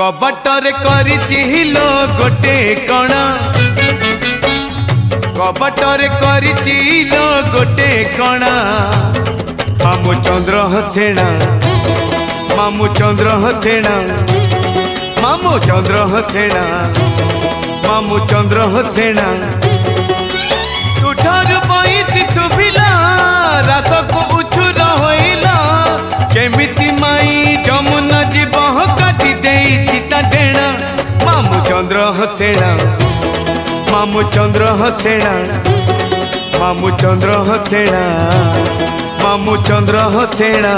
कबटर करचिलो गोटे कण कबटर करचिलो गोटे कण मामू चंद्र हसेना मामू चंद्र हसेना मामू चंद्र हसेना मामू चंद्र हसेना तुठार पैसी सुभिला रासको उछुर होइला केमिति माई जमुना जीवह काटी देई चिता डेणा मामू चंद्र हसेना मामू चंद्र हसेना मामू चंद्र हसेना मामू चंद्र हसेना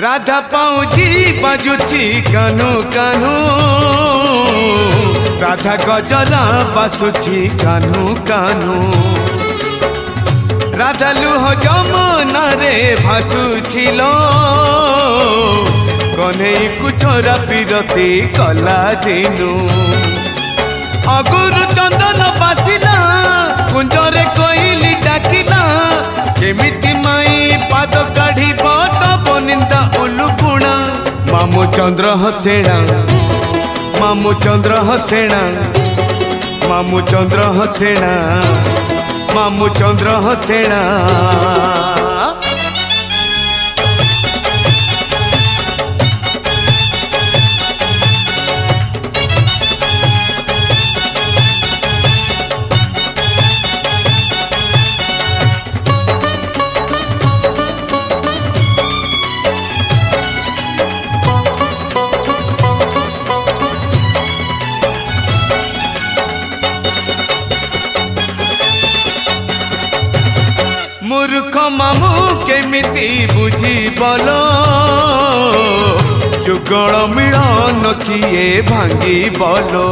राधा पाऊजी बाजुची कानू कानू राधा गजरा बासुची कानू कानू राधा लुह जमुना रे भासुछिलो कन्हई कुछोरा पिरती कला दिनु अगुरु चंदन बासिला कुंजरे कोइली डाकिला केमिति माई पाद काढ़ी तब निंदा उलुपुणा मामू चंद्र हसेना मामू चंद्र हसेना मामू चंद्र हसेना मामू चंद्र हसेना मूर्ख मामू केमिति बुझी बोलो जुगल मिलन किए भांगी बोलो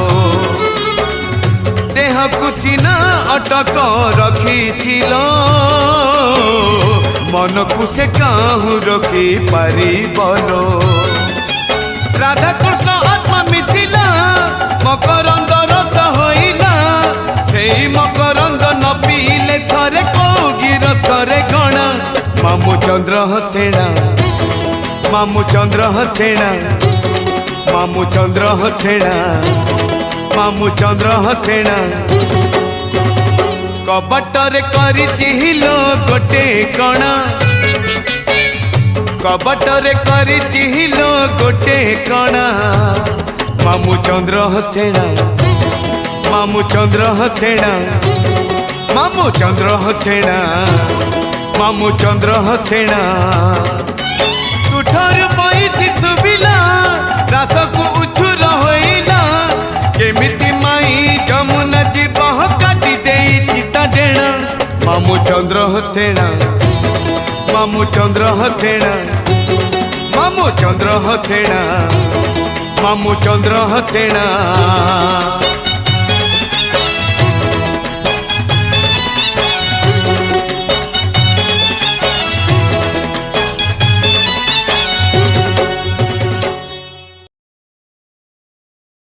देह कुसीना अटक रखिथिलो मन को से काहू रखी पारी बोलो राधा कृष्ण आत्मा मिसिला मकरंद रस होइला सेई मकरंद न पीले थरे को गिरफ्तारे गणा मामू चंद्र हसेना मामू चंद्र हसेना मामू चंद्र हसेना मामू चंद्र हसेना कबटर करचिलो गोटे कण कबटर करचिलो गोटे कण मामू चंद्र हसेना मामू चंद्र हसेना मामू चंद्र हसेना मामू चंद्र हसेना तुठार पैसी सुभिला रासको उछुर होइला केमिति माई जमुना जीवह काटी देई चिता डेणा मामू चंद्र हसेना मामू चंद्र हसेना मामू चंद्र हसेना मामू चंद्र हसेना।